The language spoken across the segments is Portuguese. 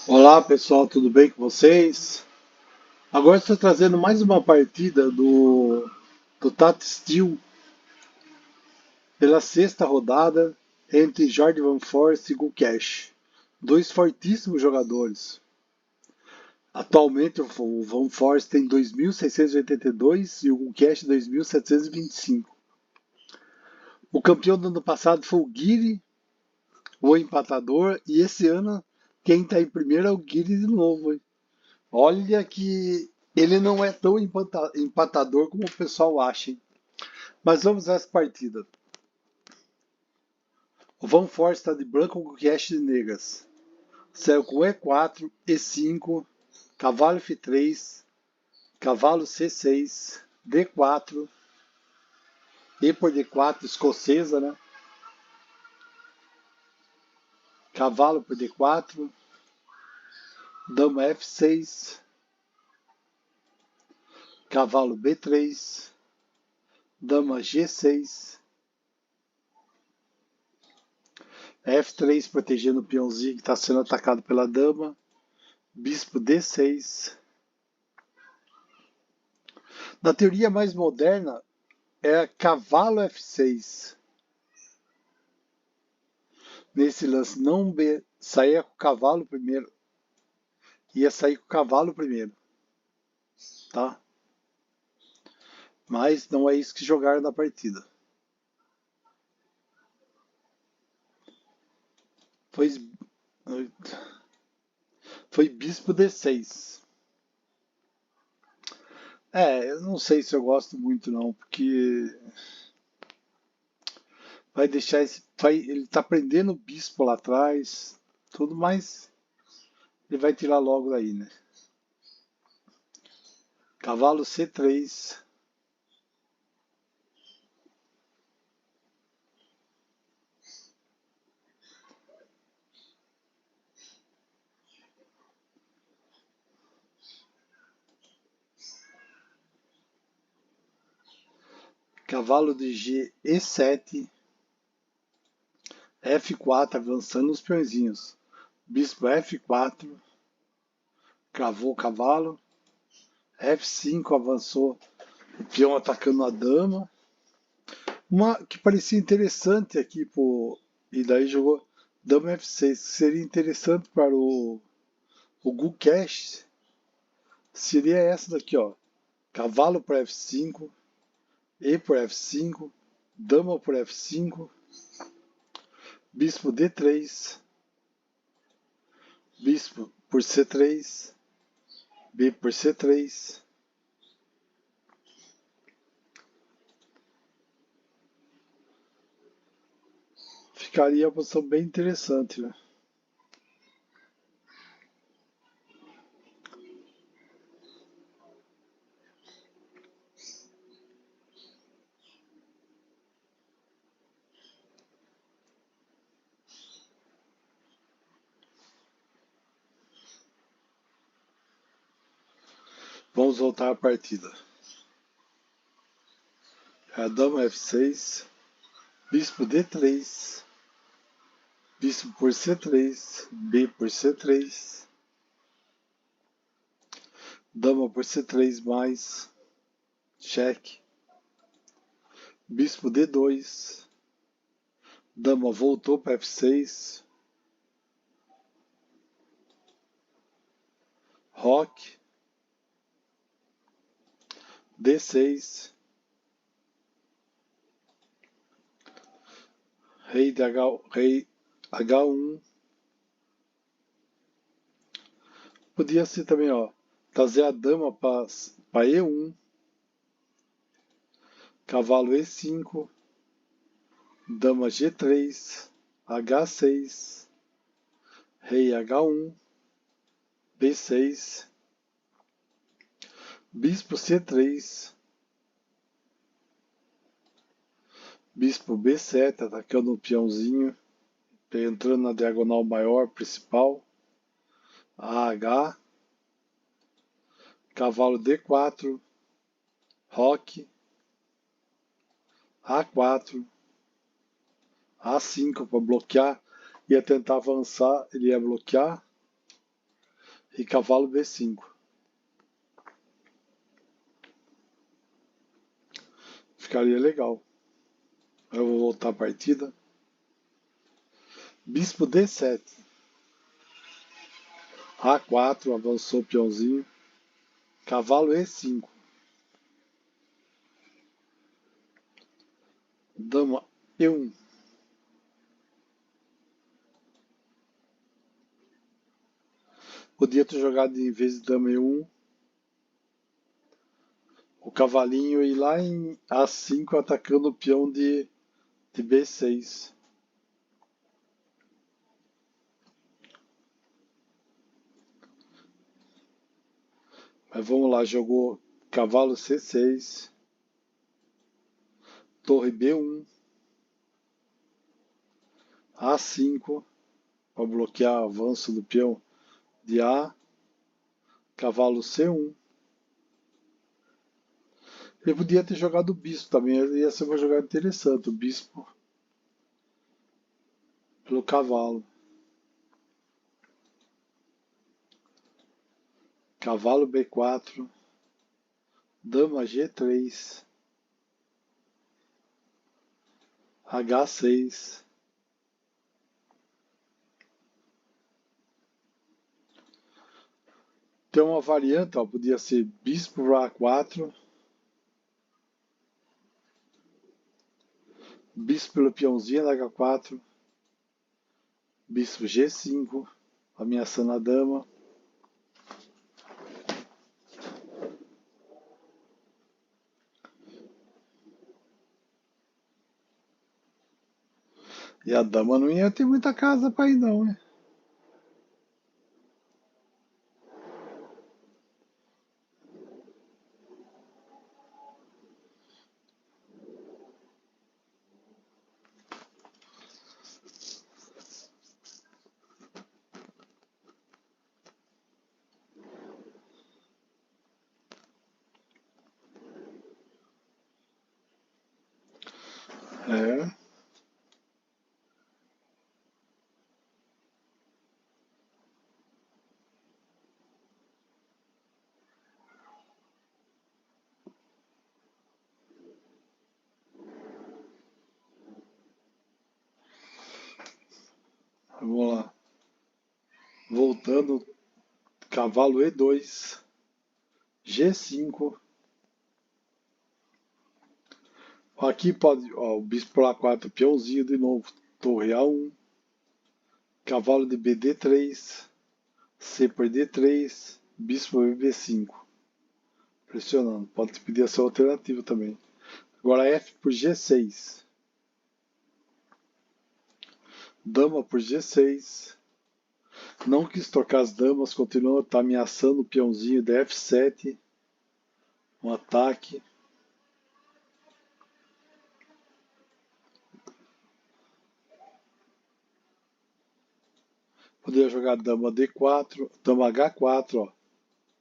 Olá pessoal, tudo bem com vocês? Agora estou trazendo mais uma partida do Tata Steel pela sexta rodada entre Jorge Van Forst e Gu Cash. Dois fortíssimos jogadores. Atualmente o Van Forst tem 2.682 e o Gu Cash 2.725. O campeão do ano passado foi o Guiri, o empatador, e esse ano quem está em primeiro é o Guiri de novo, hein? Olha que ele não é tão empatador como o pessoal acha, hein? Mas vamos às partidas. O Van Forst está de branco com cash de negras. Saiu com E4, E5, cavalo F3, cavalo C6, D4, E por D4, escocesa, né? Cavalo por D4, dama F6, cavalo B3, dama G6, F3 protegendo o peãozinho que está sendo atacado pela dama, bispo D6. Na teoria mais moderna, é cavalo F6. Nesse lance, não saía com o cavalo primeiro. Ia sair com o cavalo primeiro, tá? Mas não é isso que jogaram na partida. Foi, foi bispo D6. Eu não sei se eu gosto muito não, porque vai deixar ele tá prendendo o bispo lá atrás, tudo mais. Ele vai tirar logo daí, né? Cavalo C3. Cavalo de G E7. F4 avançando os peõezinhos. Bispo F4. Cravou o cavalo. F5 avançou o peão atacando a dama. Uma que parecia interessante aqui e daí jogou dama F6, que seria interessante para o Gu Cash. Seria essa daqui, ó. Cavalo por F5, E por F5, dama por F5, bispo D3, bispo por C3, B por C3. Ficaria uma posição bem interessante, né? Vamos voltar à partida. A dama F6, bispo D3, bispo por C3, B por C3, dama por C3 mais, cheque, bispo D2, dama voltou para F6, roque, D6, rei H1. Podia ser também, ó, trazer a dama para E1, cavalo E5, dama G3, H6, rei H1, B6, bispo C3, bispo B7, atacando o peãozinho, entrando na diagonal maior principal, AH, cavalo D4, roque, A4, A5 para bloquear, ia tentar avançar, ele ia bloquear, e cavalo B5. Ficaria legal. Eu vou voltar a partida. Bispo D7. A4, avançou o peãozinho. Cavalo E5. Dama E1. Podia ter jogado em vez de dama E1, o cavalinho ir lá em A5 atacando o peão de B6. Mas vamos lá, jogou cavalo C6, torre B1, A5 para bloquear o avanço do peão de A, cavalo C1. Ele podia ter jogado o bispo também, ia ser uma jogada interessante, o bispo pelo cavalo. Cavalo B4, dama G3, H6. Tem uma variante, ó, podia ser bispo A4, bispo pelo peãozinho na H4, bispo G5, ameaçando a dama. E a dama não ia ter muita casa para ir não, né? É. Vamos lá. Voltando, cavalo E2, G5. Aqui pode, ó, o bispo por A4, peãozinho de novo, torre A1, cavalo de BD3, C por D3, bispo B5. Pressionando, pode pedir essa alternativa também. Agora F por G6, dama por G6. Não quis trocar as damas, continua tá ameaçando o peãozinho da F7. Um ataque. Poderia jogar dama D4, dama H4, ó.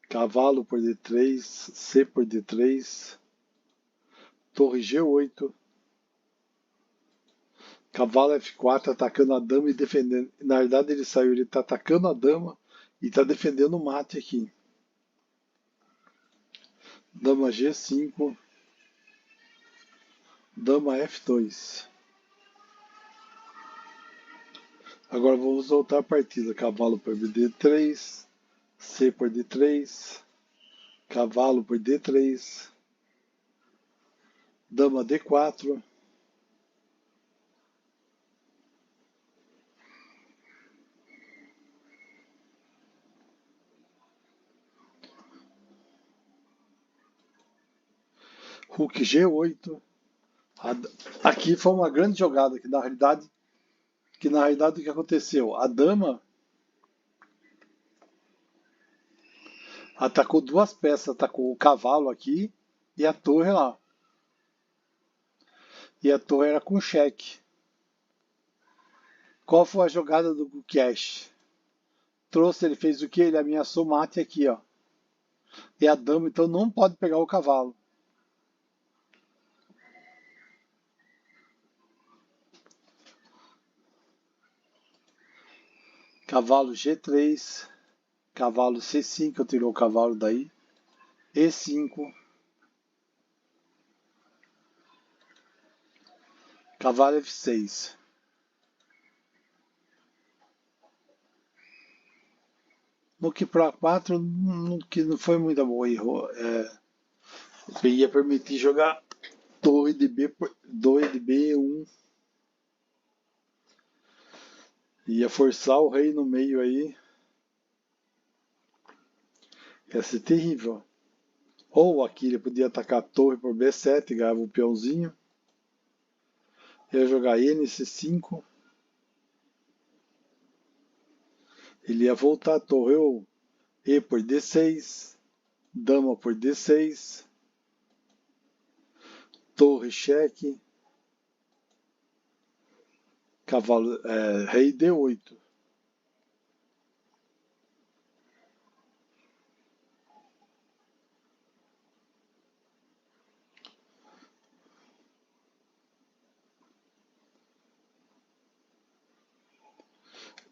Cavalo por D3, C por D3, torre G8, cavalo F4 atacando a dama e defendendo. Na verdade ele saiu, ele está atacando a dama e está defendendo o mate aqui. Dama G5, dama F2. Agora vamos voltar a partida. Cavalo por D3, C por D3, cavalo por D3, dama D4, rook G8. Aqui foi uma grande jogada que na realidade o que aconteceu? A dama atacou duas peças, atacou o cavalo aqui e a torre lá. E a torre era com cheque. Qual foi a jogada do Gukesh? Trouxe, ele fez o que? Ele ameaçou mate aqui, ó. E a dama então não pode pegar o cavalo. Cavalo G3, Cavalo C5, tirou o cavalo daí. E5. Cavalo F6. No que para 4, que não foi muito boa. Ia permitir jogar torre de B1. Ia forçar o rei no meio aí. Ia ser terrível. Ou aqui ele podia atacar a torre por B7, ganhava o peãozinho. Ia jogar NC5. Ele ia voltar a torre ou E por D6. Dama por D6. Torre cheque. Cavalo, rei D8.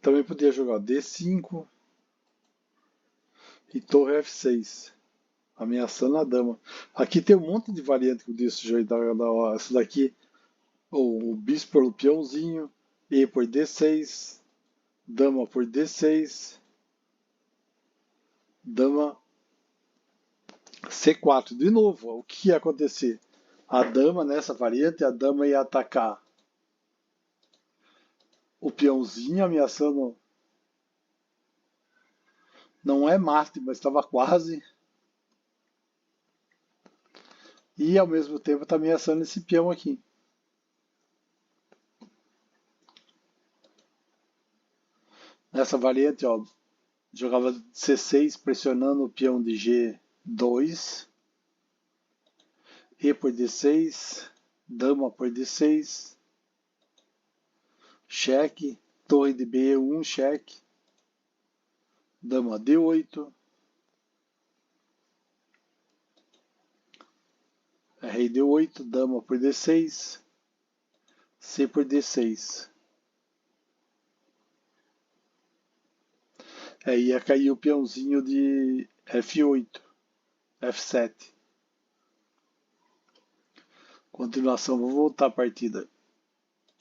Também podia jogar D5 e torre F6, ameaçando a dama. Aqui tem um monte de variante que eu disse, essa daqui, o bispo pelo peãozinho, E por D6, dama por D6, dama C4. De novo, o que ia acontecer? A dama, nessa variante, a dama ia atacar o peãozinho, ameaçando. Não é mate, mas estava quase. E ao mesmo tempo está ameaçando esse peão aqui. Nessa variante, ó, jogava C6 pressionando o peão de G2. E por D6. Dama por D6. Cheque. Torre de B1, cheque. Dama D8. Rei D8. Dama por D6. C por D6. Ia cair o peãozinho de F8. F7. Continuação, vou voltar a partida.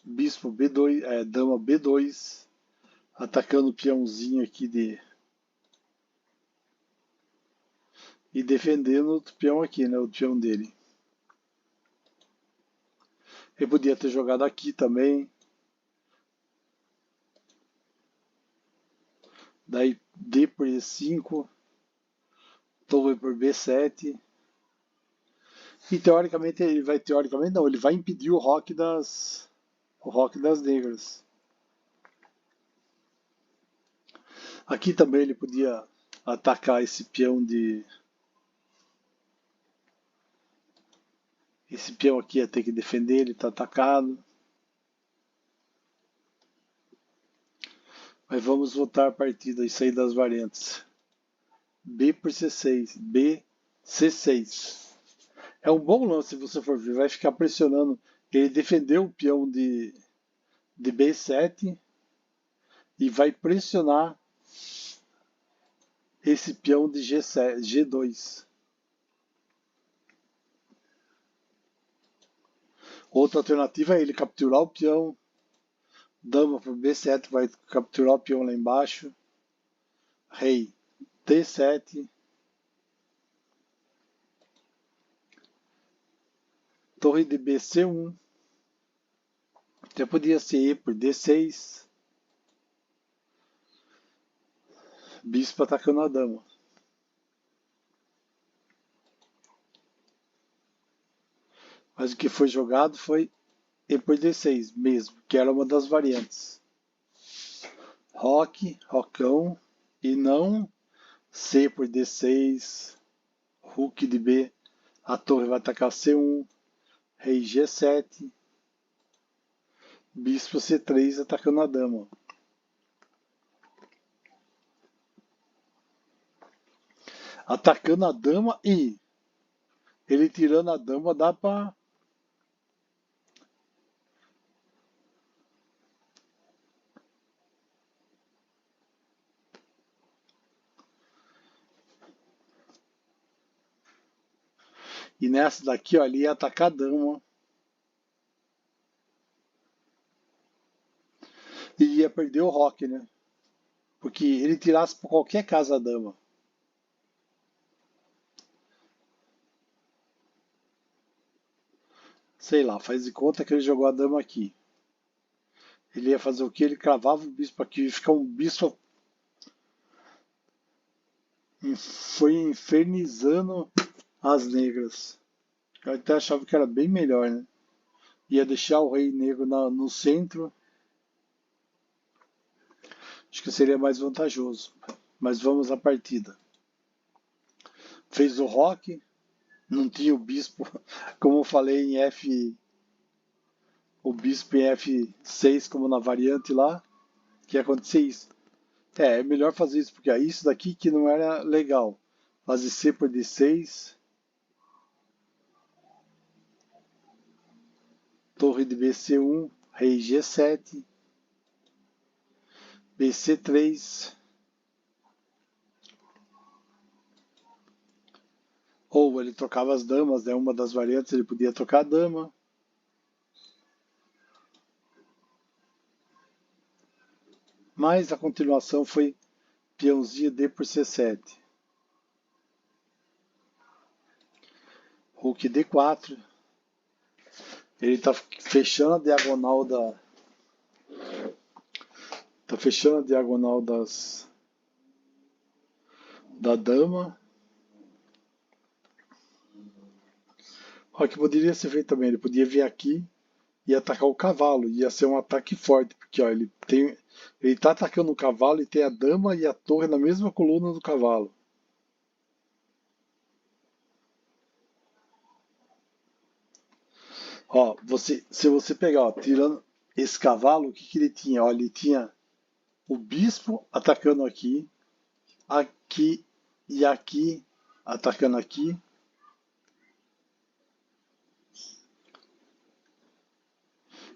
Bispo B2, dama B2, atacando o peãozinho aqui e defendendo o peão aqui, né, o peão dele. Ele podia ter jogado aqui também. Daí D por E5, torre por B7. E teoricamente ele vai impedir o roque das negras. Aqui também ele podia atacar esse peão de... Esse peão aqui ia ter que defender, ele está atacado. Mas vamos voltar a partida e sair das variantes. B por C6, B, C6. É um bom lance se você for ver, vai ficar pressionando. Ele defendeu o peão de B7 e vai pressionar esse peão de G7, G2. Outra alternativa é ele capturar o peão. Dama por B7 vai capturar o peão lá embaixo. Rei D7. Torre de BC1. Até podia ser E por D6. Bispo atacando a dama. Mas o que foi jogado foi E por D6 mesmo, que era uma das variantes. Roque, rocão, e não C por D6, Rook de B. A torre vai atacar C1, Rei G7, Bispo C3 atacando a dama. Atacando a dama e ele tirando a dama dá pra... E nessa daqui, ó, ele ia atacar a dama. E ia perder o roque, né? Porque ele tirasse por qualquer casa a dama. Sei lá, faz de conta que ele jogou a dama aqui. Ele ia fazer o que? Ele cravava o bispo aqui e ficar um bispo. Foi infernizando as negras. Eu até achava que era bem melhor, né? Ia deixar o rei negro no centro. Acho que seria mais vantajoso. Mas vamos à partida. Fez o roque. Não tinha o bispo. Como eu falei em F. O bispo em F6, como na variante lá. Que ia acontecer isso. É melhor fazer isso, porque é isso daqui que não era legal. Fazer C por D6. Torre de BC1, rei G7. BC3. Ou ele trocava as damas, né? Uma das variantes ele podia trocar a dama. Mas a continuação foi peãozinho D por C7. Rook D4. Ele está fechando a diagonal da. Tá fechando a diagonal da dama. O que poderia ser feito também, ele podia vir aqui e atacar o cavalo. Ia ser um ataque forte, porque ó, ele está atacando o cavalo e tem a dama e a torre na mesma coluna do cavalo. Ó, se você pegar, ó, tirando esse cavalo, o que ele tinha? Ó, ele tinha o bispo atacando aqui, aqui e aqui, atacando aqui.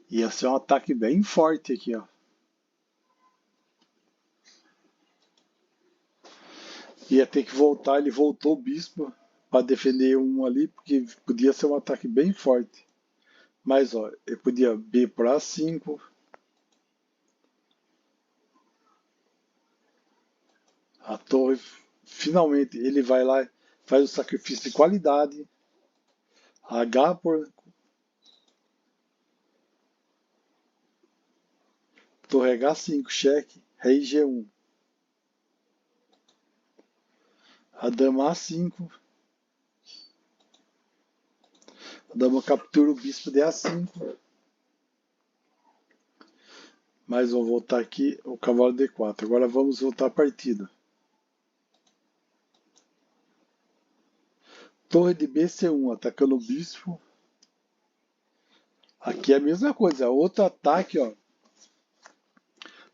Ia ser um ataque bem forte aqui, ó. Ia ter que voltar, ele voltou o bispo para defender um ali, porque podia ser um ataque bem forte. Mas, ó, ele podia B por A5. A torre, finalmente, ele vai lá, faz o sacrifício de qualidade. H por torre H5, cheque, rei G1. A dama A5. A dama captura o bispo de A5. Mas vou voltar aqui o cavalo D4. Agora vamos voltar à partida. Torre de BC1 atacando o bispo. Aqui é a mesma coisa, outro ataque, ó.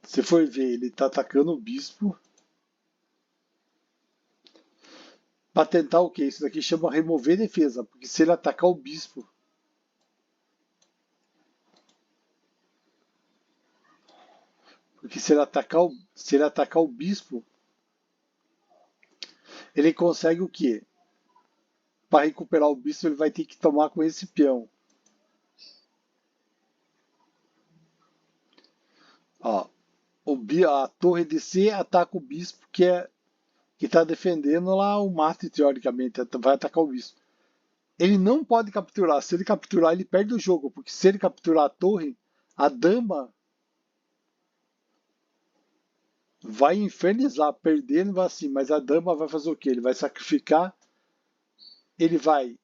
Se for ver, ele está atacando o bispo. Para tentar o quê? Isso daqui chama remover defesa, porque se ele atacar o bispo, se ele atacar o bispo, ele consegue o quê? Para recuperar o bispo, ele vai ter que tomar com esse peão. Ó, a torre de C ataca o bispo que está defendendo lá o mate, teoricamente, vai atacar o bispo. Ele não pode capturar. Se ele capturar, ele perde o jogo, porque se ele capturar a torre, a dama vai infernizar, perdendo vai assim, mas a dama vai fazer o quê? Ele vai sacrificar, ele vai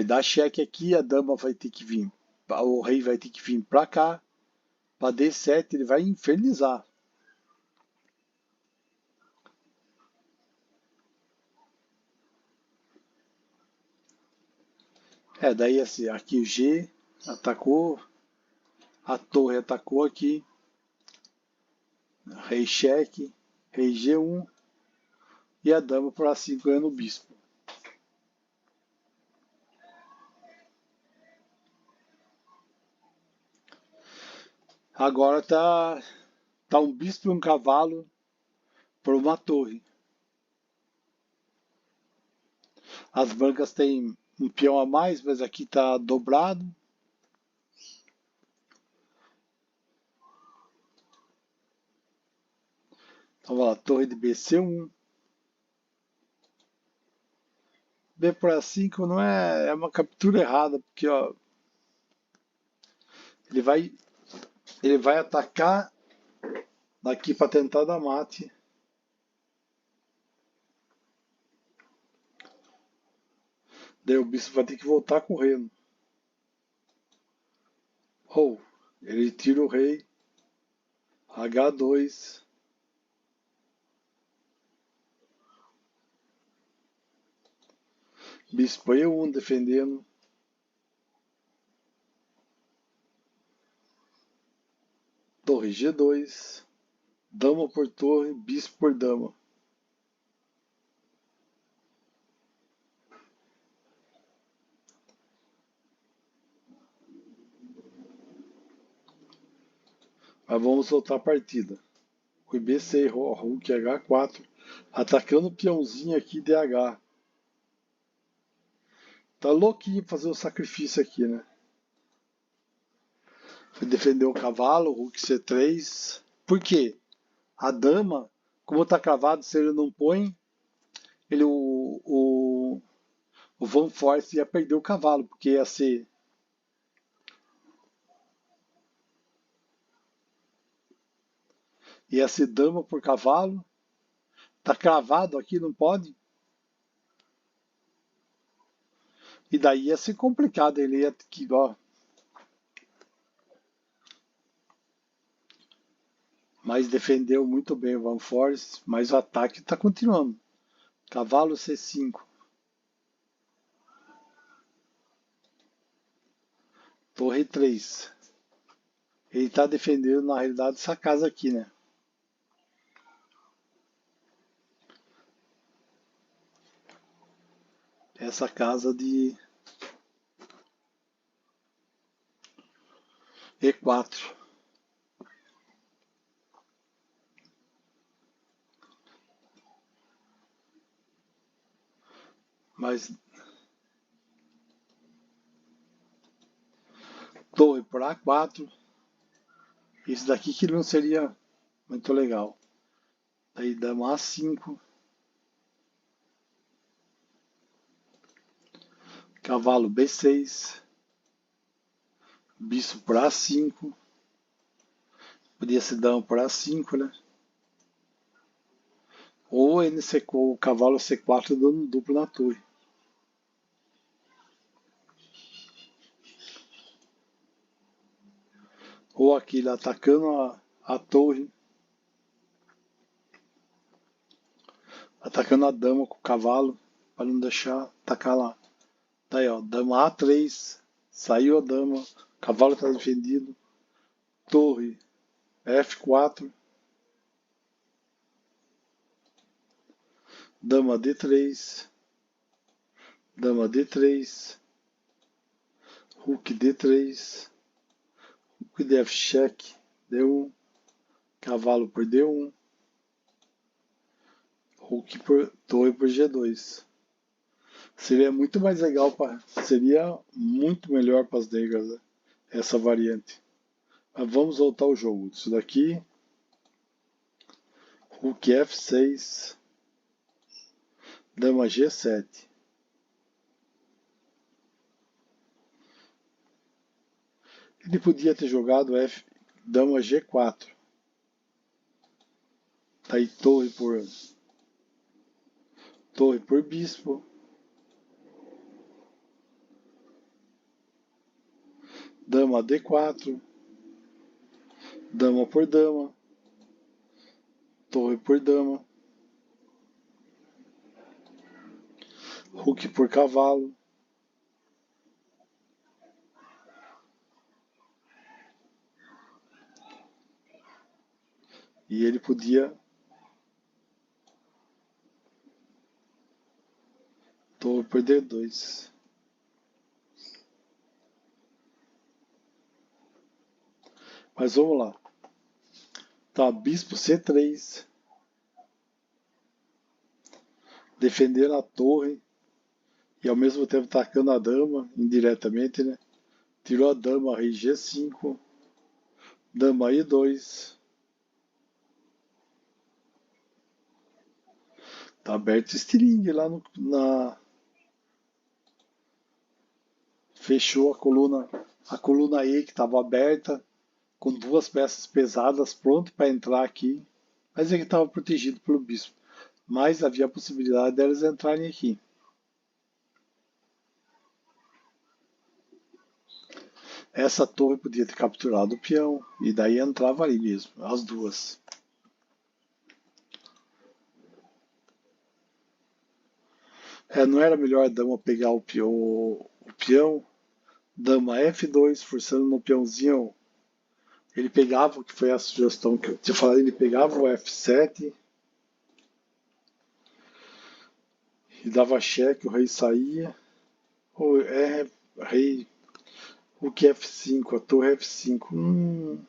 dar cheque aqui, a dama vai ter que vir, o rei vai ter que vir para cá, para D7, ele vai infernizar. Daí assim, aqui o G atacou, a torre atacou aqui, rei cheque, rei G1 e a dama por A5 ganhando o bispo. Agora tá um bispo e um cavalo por uma torre. As brancas têm um peão a mais, mas aqui está dobrado. Então, vai lá, torre de BC1. B por A5 não é uma captura errada, porque ó, ele vai atacar daqui para tentar dar mate. Daí o bispo vai ter que voltar correndo. Ou ele tira o rei. H2. Bispo E1 defendendo. Torre G2. Dama por torre, bispo por dama. Mas vamos soltar a partida. Rui B6, Rook H4. Atacando o peãozinho aqui DH. Tá louquinho fazer o sacrifício aqui, né? Foi defender o cavalo, Rook C3. Por quê? A dama, como tá cravado, se ele não põe, o Van Force ia perder o cavalo, porque ia ser dama por cavalo. Tá cravado aqui, não pode. E daí ia ser complicado, ele ia que, ó. Mas defendeu muito bem o Van Force, mas o ataque está continuando. Cavalo C5. Torre 3. Ele está defendendo, na realidade, essa casa aqui, né? Essa casa de E4. Mas torre por A4. Isso daqui que não seria muito legal. Aí dama A5. Cavalo B6. Bispo por A5. Podia ser dama por A5, né? Ou o cavalo C4 dando duplo na torre. Ou aquele atacando a torre. Atacando a dama com o cavalo. Para não deixar atacar lá. Daí, ó. Dama A3. Saiu a dama. O cavalo está defendido. Torre F4. Dama D3. Dama D3. Rook D3. Rook DF check. D1. Cavalo por D1. Rook por torre por G2. Seria muito mais legal, seria muito melhor para as negras, né? Essa variante. Mas vamos voltar ao jogo. Isso daqui. Rook F6. Dama G7. Ele podia ter jogado Dama G4. Tá aí torre por bispo. Dama D4. Dama por dama. Torre por dama. Rook por cavalo. E ele podia torre por D2. Mas vamos lá. Tá, bispo C3. Defendendo a torre. E ao mesmo tempo atacando a dama, indiretamente, né? Tirou a dama, rei G5, dama I2. Tá aberto o estilingue lá fechou a coluna E que estava aberta, com duas peças pesadas pronto para entrar aqui. Mas ele estava protegido pelo bispo. Mas havia a possibilidade delas entrarem aqui. Essa torre podia ter capturado o peão, e daí entrava ali mesmo, as duas. Não era melhor a dama pegar o peão, dama F2, forçando no peãozinho. Ele pegava, que foi a sugestão que eu tinha falado, ele pegava o F7 e dava cheque, o rei saía. O rei, o que F5, a torre F5.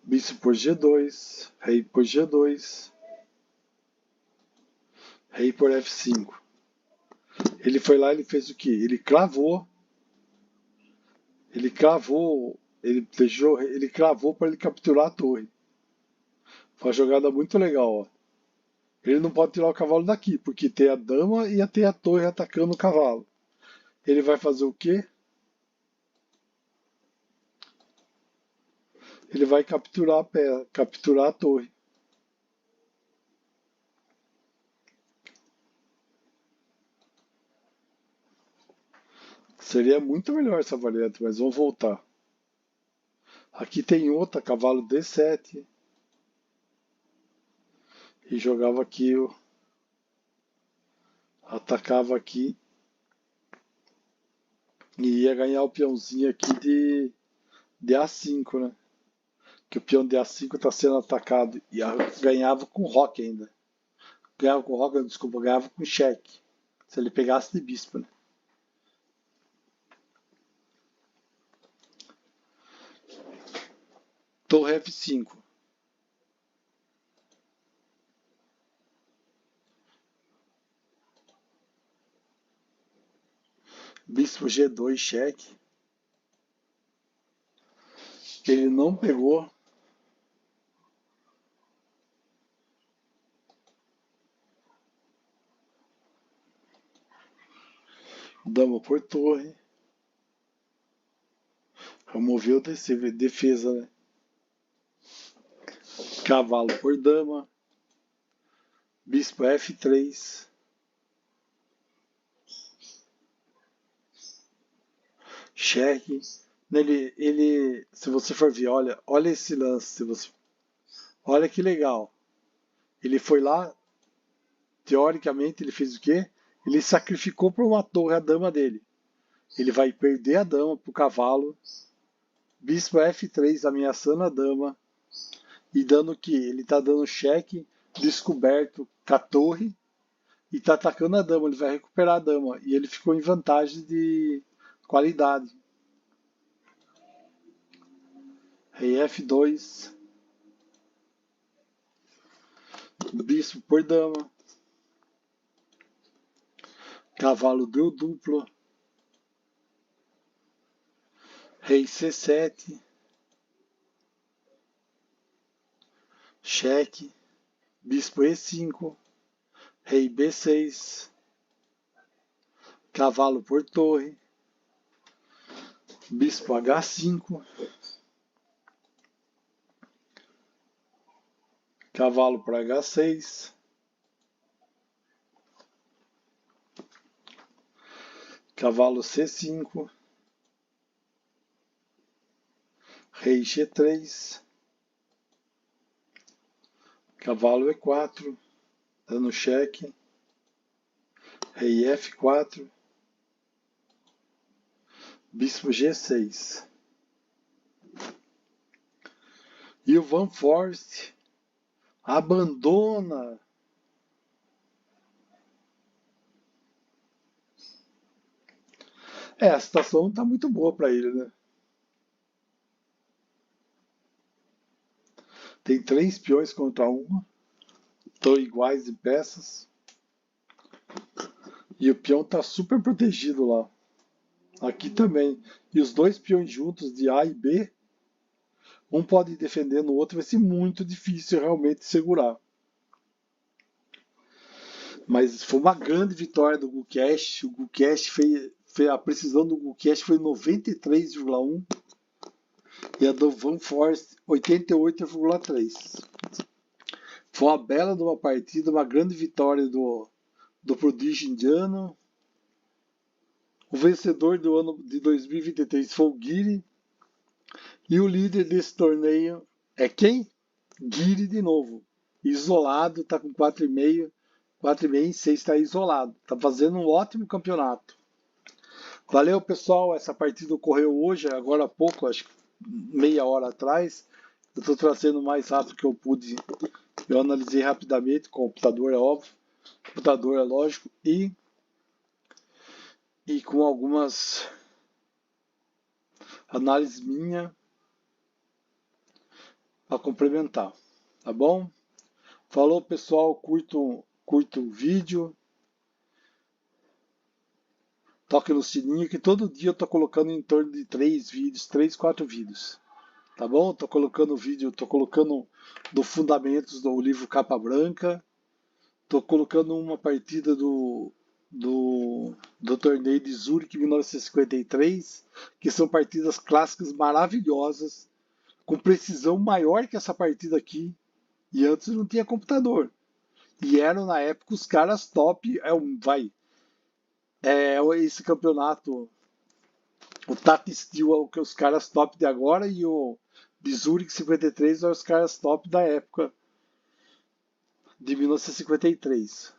Bispo por G2, rei por G2, rei por F5. Ele foi lá, ele fez o quê? Ele cravou, ele cravou para ele capturar a torre. Foi uma jogada muito legal, ó. Ele não pode tirar o cavalo daqui, porque tem a dama e tem a torre atacando o cavalo. Ele vai fazer o quê? Ele vai capturar a torre. Seria muito melhor essa variante, mas vamos voltar. Aqui tem outra, cavalo D7. E jogava aqui, atacava aqui. E ia ganhar o peãozinho aqui de A5, né? Que o peão de A5 está sendo atacado. E ganhava com roque ainda. Ganhava com roque, desculpa, ganhava com cheque. Se ele pegasse de bispo, né? Torre F5. Bispo G2, cheque. Ele não pegou. Dama por torre. Removeu defesa, né? Cavalo por dama. Bispo F3. Cheque. Se você for ver, olha esse lance. Olha que legal. Ele foi lá, teoricamente, ele fez o quê? Ele sacrificou por uma torre a dama dele. Ele vai perder a dama pro cavalo. Bispo F3 ameaçando a dama. E dando o quê? Ele tá dando cheque descoberto com a torre. E tá atacando a dama. Ele vai recuperar a dama. E ele ficou em vantagem de qualidade. Rei F2. Bispo por dama. Cavalo deu duplo. Rei C7. Cheque. Bispo E5. Rei B6. Cavalo por torre. Bispo H5. Cavalo para H6. Cavalo C5. Rei G3. Cavalo E4. Dando cheque. Rei F4. Bispo G6. E o Van Forst abandona. A situação não está muito boa para ele, né? Tem 3 peões contra 1. estão iguais em peças. E o peão está super protegido lá. Aqui também. E os dois peões juntos de A e B, um pode defender no outro, vai ser muito difícil realmente segurar. Mas foi uma grande vitória do Gukesh. O Gukesh fez a precisão do Gukesh foi 93,1 e a do Van Forst 88,3. Foi uma bela de uma partida, uma grande vitória do prodígio indiano. O vencedor do ano de 2023 foi o Giri. E o líder desse torneio é quem? Giri de novo. Isolado, está com 4,5. 4,5 em 6 está isolado. Está fazendo um ótimo campeonato. Valeu, pessoal. Essa partida ocorreu hoje, agora há pouco, acho que meia hora atrás. Eu estou trazendo o mais rápido que eu pude. Eu analisei rapidamente, computador é óbvio, computador é lógico, e com algumas análises minhas para complementar. Tá bom? Falou, pessoal. Curto o vídeo. Toque no sininho que todo dia eu tô colocando em torno de 3 vídeos, 3, 4 vídeos. Tá bom? Tô colocando vídeo, tô colocando do Fundamentos do livro Capa Branca. Tô colocando uma partida do torneio de Zurich 1953, que são partidas clássicas maravilhosas, com precisão maior que essa partida aqui. E antes não tinha computador. E eram na época os caras top. Esse campeonato, o Tata Steel é o que os caras top de agora e o de Zurich 53 é os caras top da época de 1953.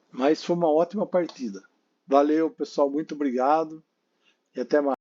Mas foi uma ótima partida. Valeu, pessoal, muito obrigado e até mais.